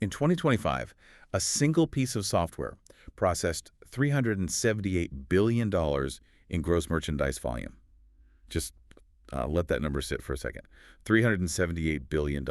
In 2025, a single piece of software processed $378 billion in gross merchandise volume. Just let that number sit for a second. $378 billion.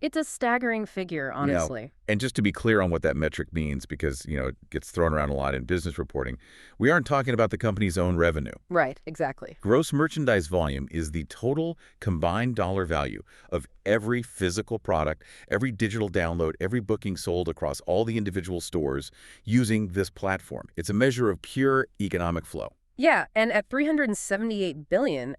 It's a staggering figure, honestly. And just to be clear on what that metric means, because, it gets thrown around a lot in business reporting, we aren't talking about the company's own revenue. Right, exactly. Gross merchandise volume is the total combined dollar value of every physical product, every digital download, every booking sold across all the individual stores using this platform. It's a measure of pure economic flow. Yeah, and at $378 billion,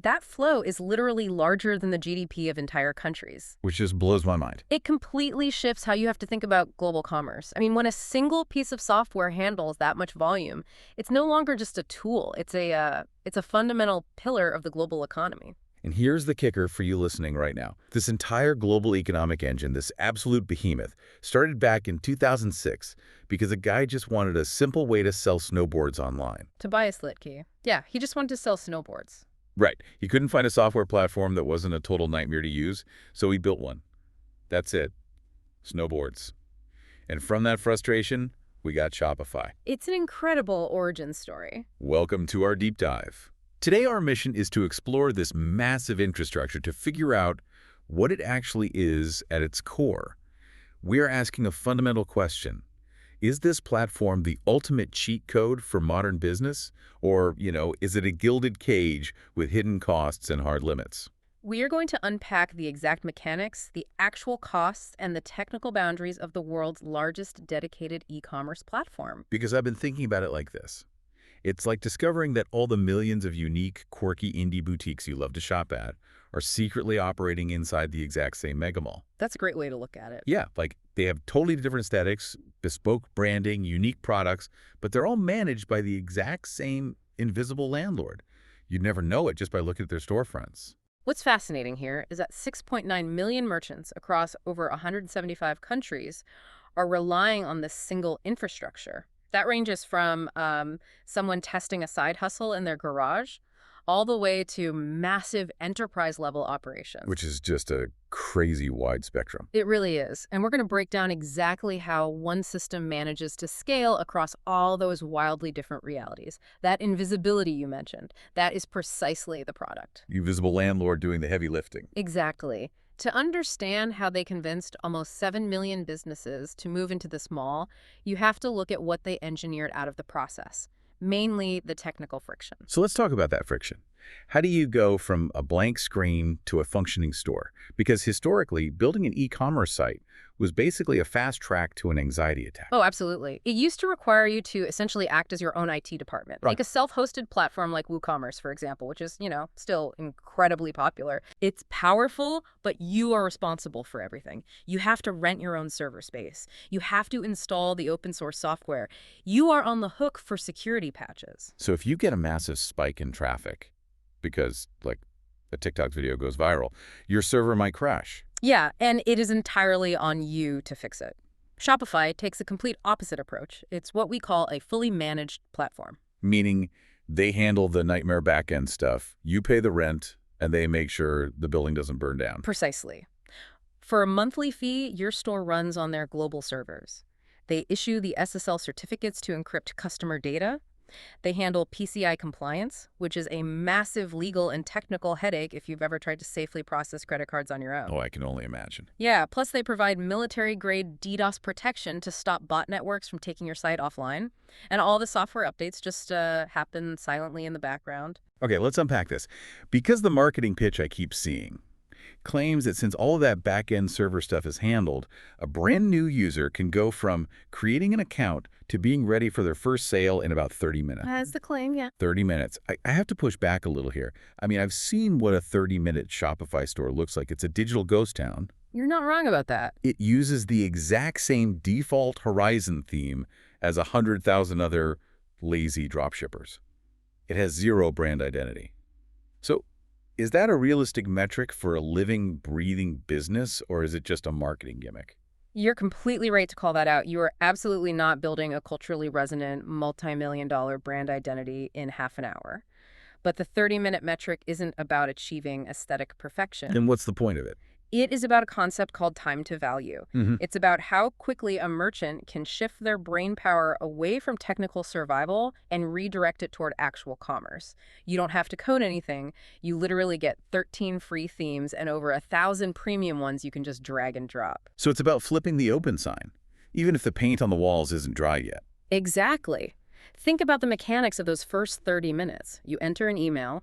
that flow is literally larger than the GDP of entire countries. Which just blows my mind. It completely shifts how you have to think about global commerce. I mean, when a single piece of software handles that much volume, it's no longer just a tool. It's a fundamental pillar of the global economy. And here's the kicker for you listening right now. This entire global economic engine, this absolute behemoth, started back in 2006 because a guy just wanted a simple way to sell snowboards online. Tobias Littke. Yeah, he just wanted to sell snowboards. Right. He couldn't find a software platform that wasn't a total nightmare to use, so he built one. That's it. Snowboards. And from that frustration, we got Shopify. It's an incredible origin story. Welcome to our deep dive. Today, our mission is to explore this massive infrastructure to figure out what it actually is at its core. We're asking a fundamental question. Is this platform the ultimate cheat code for modern business? Or, is it a gilded cage with hidden costs and hard limits? We are going to unpack the exact mechanics, the actual costs, and the technical boundaries of the world's largest dedicated e-commerce platform. Because I've been thinking about it like this. It's like discovering that all the millions of unique, quirky indie boutiques you love to shop at are secretly operating inside the exact same megamall. That's a great way to look at it. Yeah, like they have totally different aesthetics, bespoke branding, unique products, but they're all managed by the exact same invisible landlord. You'd never know it just by looking at their storefronts. What's fascinating here is that 6.9 million merchants across over 175 countries are relying on this single infrastructure. That ranges from someone testing a side hustle in their garage all the way to massive enterprise-level operations. Which is just a crazy wide spectrum. It really is. And we're going to break down exactly how one system manages to scale across all those wildly different realities. That invisibility you mentioned, that is precisely the product. The invisible landlord doing the heavy lifting. Exactly. To understand how they convinced almost 7 million businesses to move into this mall, you have to look at what they engineered out of the process, mainly the technical friction. So let's talk about that friction. How do you go from a blank screen to a functioning store? Because historically, building an e-commerce site was basically a fast track to an anxiety attack. Oh, absolutely. It used to require you to essentially act as your own IT department. Right. Like a self-hosted platform like WooCommerce, for example, which is, still incredibly popular. It's powerful, but you are responsible for everything. You have to rent your own server space. You have to install the open source software. You are on the hook for security patches. So if you get a massive spike in traffic, because, a TikTok video goes viral, your server might crash. Yeah, and it is entirely on you to fix it. Shopify takes a complete opposite approach. It's what we call a fully managed platform. Meaning they handle the nightmare back-end stuff, you pay the rent, and they make sure the building doesn't burn down. Precisely. For a monthly fee, your store runs on their global servers. They issue the SSL certificates to encrypt customer data. They handle PCI compliance, which is a massive legal and technical headache if you've ever tried to safely process credit cards on your own. Oh, I can only imagine. Yeah, plus they provide military-grade DDoS protection to stop bot networks from taking your site offline. And all the software updates just happen silently in the background. Okay, let's unpack this. Because the marketing pitch I keep seeing claims that since all of that back-end server stuff is handled, a brand new user can go from creating an account to being ready for their first sale in about 30 minutes. That's the claim, yeah. 30 minutes. I have to push back a little here. I mean, I've seen what a 30-minute Shopify store looks like. It's a digital ghost town. You're not wrong about that. It uses the exact same default Horizon theme as 100,000 other lazy dropshippers. It has zero brand identity. So, is that a realistic metric for a living, breathing business, or is it just a marketing gimmick? You're completely right to call that out. You are absolutely not building a culturally resonant, multi-million-dollar brand identity in half an hour. But the 30-minute metric isn't about achieving aesthetic perfection. Then what's the point of it? It is about a concept called time to value. Hmm. It's about how quickly a merchant can shift their brain power away from technical survival and redirect it toward actual commerce. You don't have to code anything. You literally get 13 free themes and over 1,000 premium ones you can just drag and drop. So it's about flipping the open sign, even if the paint on the walls isn't dry yet. Exactly. Think about the mechanics of those first 30 minutes. You enter an email.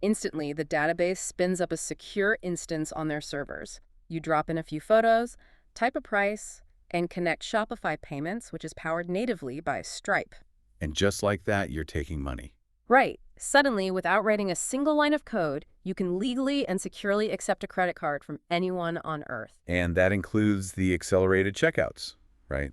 Instantly, the database spins up a secure instance on their servers. You drop in a few photos, type a price, and connect Shopify payments, which is powered natively by Stripe. And just like that, you're taking money. Right. Suddenly, without writing a single line of code, you can legally and securely accept a credit card from anyone on Earth. And that includes the accelerated checkouts, right?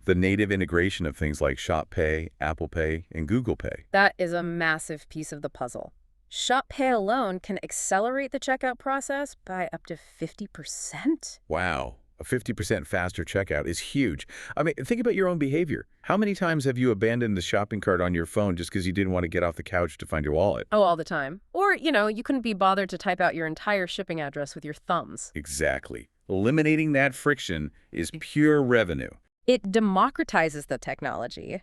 The native integration of things like Shop Pay, Apple Pay, and Google Pay. That is a massive piece of the puzzle. Shop Pay alone can accelerate the checkout process by up to 50%. Wow. A 50% faster checkout is huge. I mean, think about your own behavior. How many times have you abandoned the shopping cart on your phone just because you didn't want to get off the couch to find your wallet? Oh, all the time. Or, you couldn't be bothered to type out your entire shipping address with your thumbs. Exactly. Eliminating that friction is pure revenue. It democratizes the technology.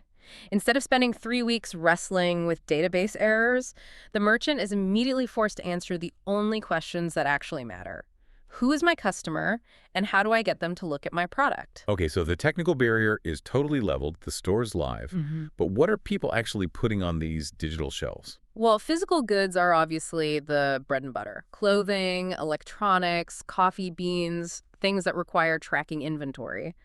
Instead of spending 3 weeks wrestling with database errors, the merchant is immediately forced to answer the only questions that actually matter. Who is my customer, and how do I get them to look at my product? Okay, so the technical barrier is totally leveled, the store's live, but what are people actually putting on these digital shelves? Well, physical goods are obviously the bread and butter. Clothing, electronics, coffee beans, things that require tracking inventory.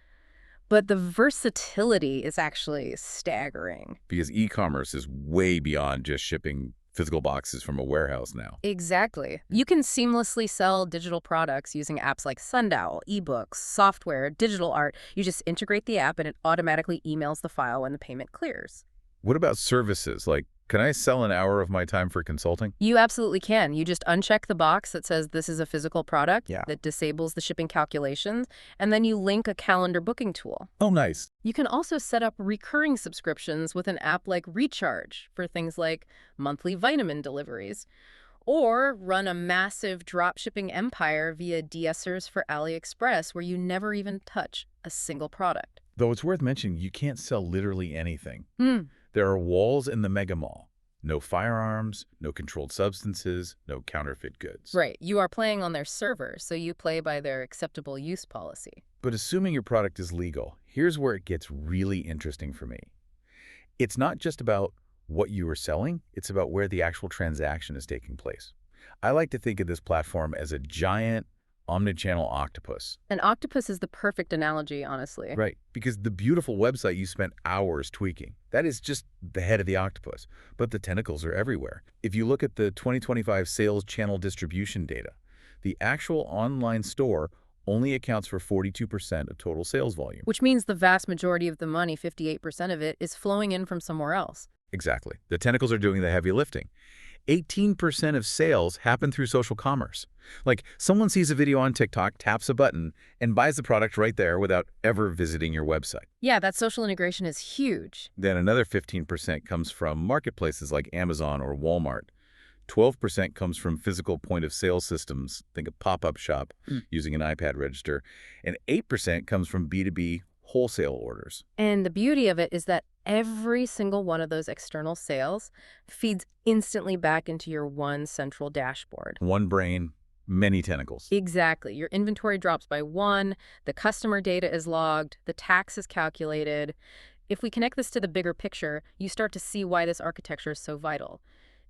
But the versatility is actually staggering. Because e-commerce is way beyond just shipping physical boxes from a warehouse now. Exactly. You can seamlessly sell digital products using apps like Sundial, ebooks, software, digital art. You just integrate the app and it automatically emails the file when the payment clears. What about services? Like, can I sell an hour of my time for consulting? You absolutely can. You just uncheck the box that says this is a physical product that disables the shipping calculations, and then you link a calendar booking tool. Oh, nice. You can also set up recurring subscriptions with an app like Recharge for things like monthly vitamin deliveries, or run a massive dropshipping empire via de-essers for AliExpress where you never even touch a single product. Though it's worth mentioning, you can't sell literally anything. There are walls in the mega mall. No firearms, no controlled substances, no counterfeit goods. Right. You are playing on their servers, so you play by their acceptable use policy. But assuming your product is legal, here's where it gets really interesting for me. It's not just about what you are selling, it's about where the actual transaction is taking place. I like to think of this platform as a giant omnichannel octopus. An octopus is the perfect analogy, honestly. Right, because the beautiful website you spent hours tweaking, that is just the head of the octopus, but the tentacles are everywhere. If you look at the 2025 sales channel distribution data, the actual online store only accounts for 42% of total sales volume. Which means the vast majority of the money, 58% of it, is flowing in from somewhere else. Exactly. The tentacles are doing the heavy lifting. 18% of sales happen through social commerce. Like, someone sees a video on TikTok, taps a button, and buys the product right there without ever visiting your website. Yeah, that social integration is huge. Then another 15% comes from marketplaces like Amazon or Walmart. 12% comes from physical point-of-sale systems, think a pop-up shop using an iPad register, and 8% comes from B2B wholesale orders. And the beauty of it is that every single one of those external sales feeds instantly back into your one central dashboard. One brain, many tentacles. Exactly. Your inventory drops by 1, the customer data is logged, the tax is calculated. If we connect this to the bigger picture, you start to see why this architecture is so vital.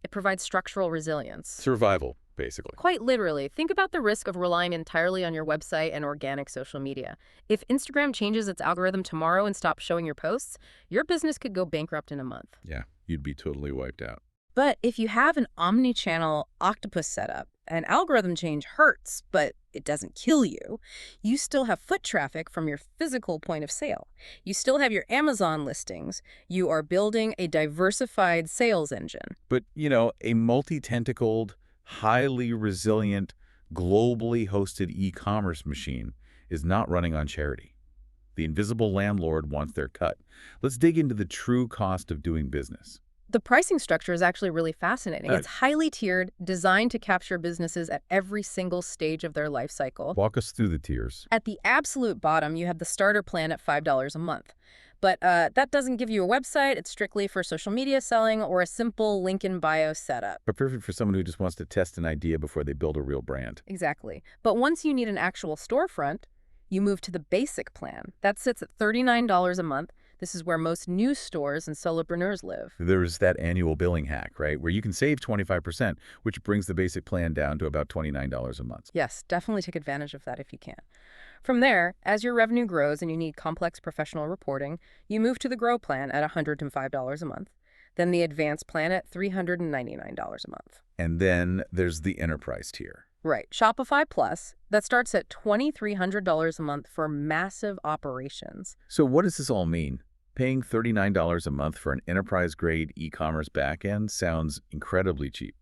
It provides structural resilience. Survival, basically. Quite literally, think about the risk of relying entirely on your website and organic social media. If Instagram changes its algorithm tomorrow and stops showing your posts, your business could go bankrupt in a month. Yeah, you'd be totally wiped out. But if you have an omni-channel octopus setup, an algorithm change hurts, but it doesn't kill you. You still have foot traffic from your physical point of sale. You still have your Amazon listings. You are building a diversified sales engine. But, a multi-tentacled, highly resilient, globally hosted e-commerce machine is not running on charity. The invisible landlord wants their cut. Let's dig into the true cost of doing business. The pricing structure is actually really fascinating. Uh, It's highly tiered, designed to capture businesses at every single stage of their life cycle. Walk us through the tiers. At the absolute bottom, you have the starter plan at $5 a month. But that doesn't give you a website. It's strictly for social media selling or a simple link in bio setup. But perfect for someone who just wants to test an idea before they build a real brand. Exactly. But once you need an actual storefront, you move to the basic plan. That sits at $39 a month. This is where most new stores and solopreneurs live. There's that annual billing hack, right, where you can save 25%, which brings the basic plan down to about $29 a month. Yes, definitely take advantage of that if you can. From there, as your revenue grows and you need complex professional reporting, you move to the Grow plan at $105 a month, then the Advanced plan at $399 a month. And then there's the enterprise tier. Right. Shopify Plus, that starts at $2,300 a month for massive operations. So what does this all mean? Paying $39 a month for an enterprise-grade e-commerce backend sounds incredibly cheap.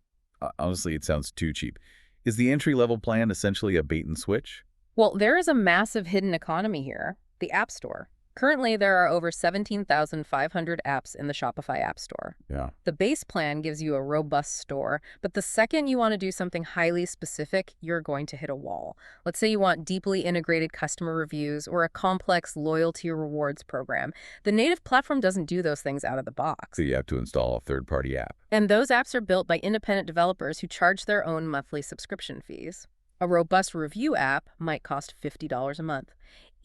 Honestly, it sounds too cheap. Is the entry-level plan essentially a bait and switch? Well, there is a massive hidden economy here, the App Store. Currently, there are over 17,500 apps in the Shopify App Store. Yeah. The base plan gives you a robust store, but the second you want to do something highly specific, you're going to hit a wall. Let's say you want deeply integrated customer reviews or a complex loyalty rewards program. The native platform doesn't do those things out of the box. So you have to install a third-party app. And those apps are built by independent developers who charge their own monthly subscription fees. A robust review app might cost $50 a month.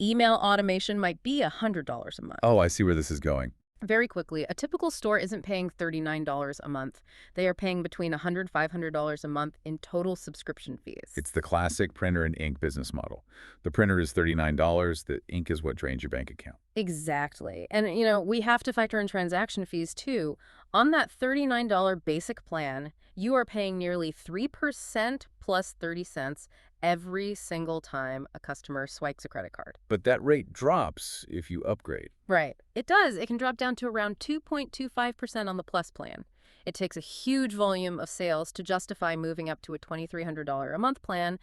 Email automation might be $100 a month. Oh, I see where this is going. Very quickly, a typical store isn't paying $39 a month. They are paying between $100 and $500 a month in total subscription fees. It's the classic printer and ink business model. The printer is $39, the ink is what drains your bank account. Exactly. And, we have to factor in transaction fees, too. On that $39 basic plan, you are paying nearly 3% plus 30 cents every single time a customer swipes a credit card. But that rate drops if you upgrade. Right. It does. It can drop down to around 2.25% on the Plus plan. It takes a huge volume of sales to justify moving up to a $2,300 a month plan,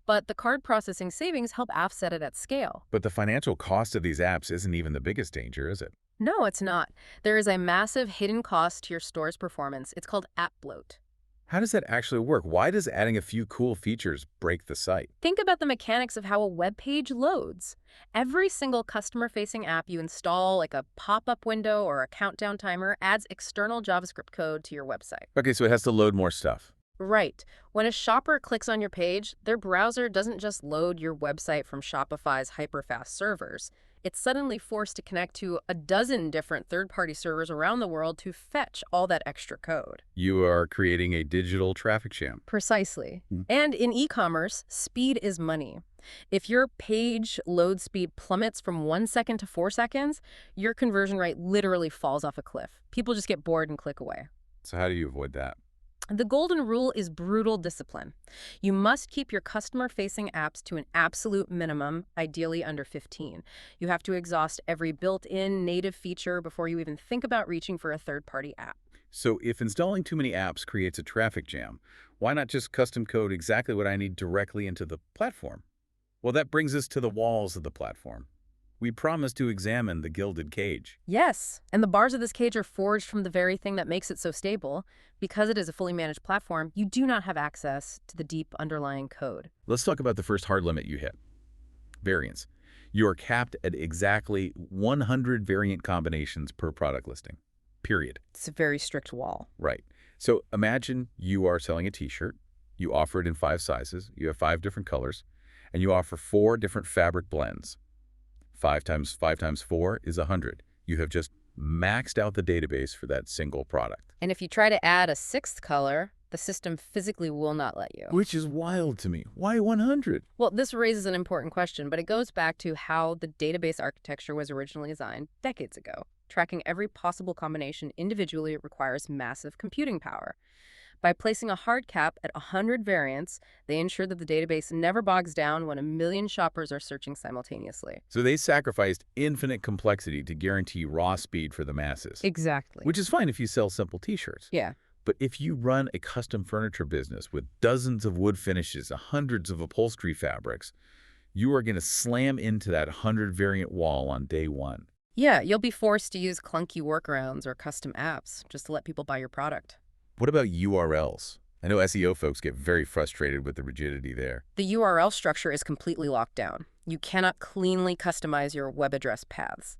but the card processing savings help offset it at scale. But the financial cost of these apps isn't even the biggest danger, is it? No, it's not. There is a massive hidden cost to your store's performance. It's called app bloat. How does that actually work? Why does adding a few cool features break the site? Think about the mechanics of how a web page loads. Every single customer-facing app you install, like a pop-up window or a countdown timer, adds external JavaScript code to your website. Okay, so it has to load more stuff. Right. When a shopper clicks on your page, their browser doesn't just load your website from Shopify's hyperfast servers. It's suddenly forced to connect to a dozen different third-party servers around the world to fetch all that extra code. You are creating a digital traffic jam. Precisely. And in e-commerce, speed is money. If your page load speed plummets from 1 second to 4 seconds, your conversion rate literally falls off a cliff. People just get bored and click away. So how do you avoid that? The golden rule is brutal discipline. You must keep your customer-facing apps to an absolute minimum, ideally under 15. You have to exhaust every built-in native feature before you even think about reaching for a third-party app. So if installing too many apps creates a traffic jam, why not just custom code exactly what I need directly into the platform? Well, that brings us to the walls of the platform. We promised to examine the gilded cage. Yes, and the bars of this cage are forged from the very thing that makes it so stable. Because it is a fully managed platform, you do not have access to the deep underlying code. Let's talk about the first hard limit you hit. Variants. You are capped at exactly 100 variant combinations per product listing. Period. It's a very strict wall. Right. So imagine you are selling a t-shirt. You offer it in 5 sizes. You have 5 different colors. And you offer 4 different fabric blends. 5 times 5 times 4 is 100. You have just maxed out the database for that single product. And if you try to add a 6th color, the system physically will not let you. Which is wild to me. Why 100? Well, this raises an important question, but it goes back to how the database architecture was originally designed decades ago. Tracking every possible combination individually requires massive computing power. By placing a hard cap at 100 variants, they ensure that the database never bogs down when a million shoppers are searching simultaneously. So they sacrificed infinite complexity to guarantee raw speed for the masses. Exactly. Which is fine if you sell simple t-shirts. Yeah. But if you run a custom furniture business with dozens of wood finishes and hundreds of upholstery fabrics, you are going to slam into that 100 variant wall on day one. Yeah, you'll be forced to use clunky workarounds or custom apps just to let people buy your product. What about URLs? I know SEO folks get very frustrated with the rigidity there. The URL structure is completely locked down. You cannot cleanly customize your web address paths.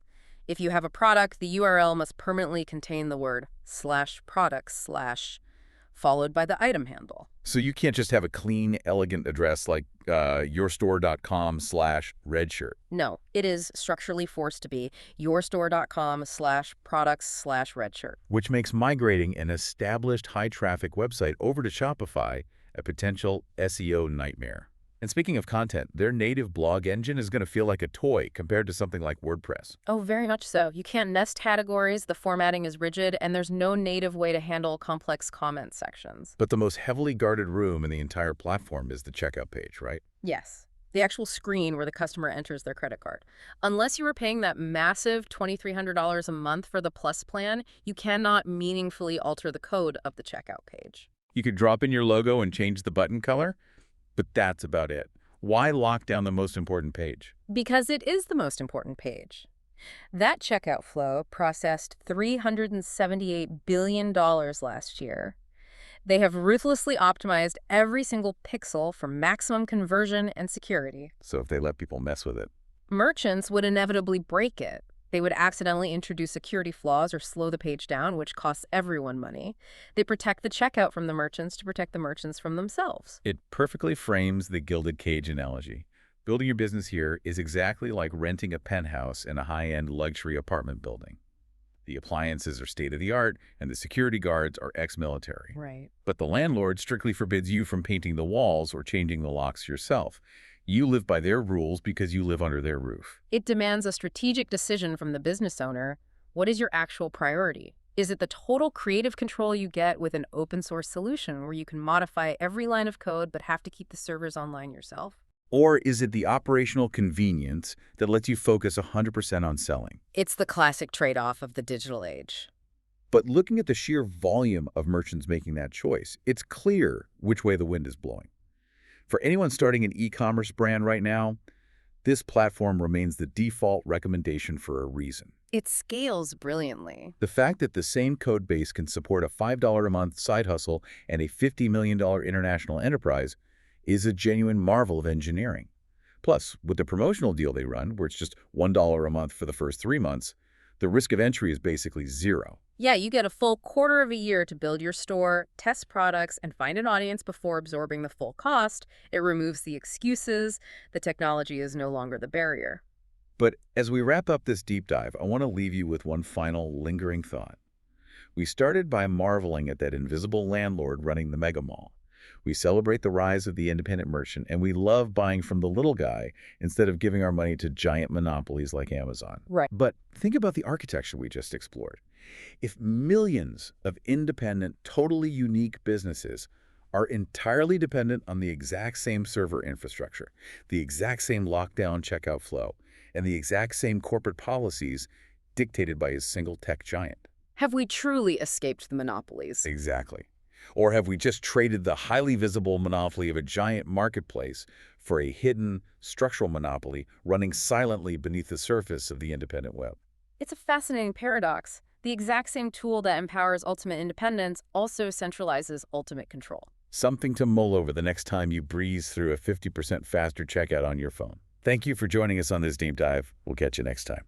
If you have a product, the URL must permanently contain the word /products/ followed by the item handle. So you can't just have a clean, elegant address like yourstore.com/redshirt. No, it is structurally forced to be yourstore.com/products/redshirt. Which makes migrating an established high-traffic website over to Shopify a potential SEO nightmare. And speaking of content, their native blog engine is going to feel like a toy compared to something like WordPress. Oh, very much so. You can't nest categories, the formatting is rigid, and there's no native way to handle complex comment sections. But the most heavily guarded room in the entire platform is the checkout page, right? Yes, the actual screen where the customer enters their credit card. Unless you were paying that massive $2,300 a month for the Plus plan, you cannot meaningfully alter the code of the checkout page. You could drop in your logo and change the button color, but that's about it. Why lock down the most important page? Because it is the most important page. That checkout flow processed $378 billion last year. They have ruthlessly optimized every single pixel for maximum conversion and security. So if they let people mess with it. Merchants would inevitably break it. They would accidentally introduce security flaws or slow the page down, which costs everyone money. They protect the checkout from the merchants to protect the merchants from themselves. It perfectly frames the gilded cage analogy. Building your business here is exactly like renting a penthouse in a high-end luxury apartment building. The appliances are state-of-the-art, and the security guards are ex-military. Right. But the landlord strictly forbids you from painting the walls or changing the locks yourself. You live by their rules because you live under their roof. It demands a strategic decision from the business owner. What is your actual priority? Is it the total creative control you get with an open source solution where you can modify every line of code but have to keep the servers online yourself? Or is it the operational convenience that lets you focus 100% on selling? It's the classic trade-off of the digital age. But looking at the sheer volume of merchants making that choice, it's clear which way the wind is blowing. For anyone starting an e-commerce brand right now, this platform remains the default recommendation for a reason. It scales brilliantly. The fact that the same code base can support a $5 a month side hustle and a $50 million international enterprise is a genuine marvel of engineering. Plus, with the promotional deal they run, where it's just $1 a month for the first 3 months, the risk of entry is basically zero. Yeah, you get a full quarter of a year to build your store, test products, and find an audience before absorbing the full cost. It removes the excuses. The technology is no longer the barrier. But as we wrap up this deep dive, I want to leave you with one final lingering thought. We started by marveling at that invisible landlord running the mega mall. We celebrate the rise of the independent merchant, and we love buying from the little guy instead of giving our money to giant monopolies like Amazon. Right. But think about the architecture we just explored. If millions of independent, totally unique businesses are entirely dependent on the exact same server infrastructure, the exact same lockdown checkout flow, and the exact same corporate policies dictated by a single tech giant. Have we truly escaped the monopolies? Exactly. Or have we just traded the highly visible monopoly of a giant marketplace for a hidden structural monopoly running silently beneath the surface of the independent web? It's a fascinating paradox. The exact same tool that empowers ultimate independence also centralizes ultimate control. Something to mull over the next time you breeze through a 50% faster checkout on your phone. Thank you for joining us on this deep dive. We'll catch you next time.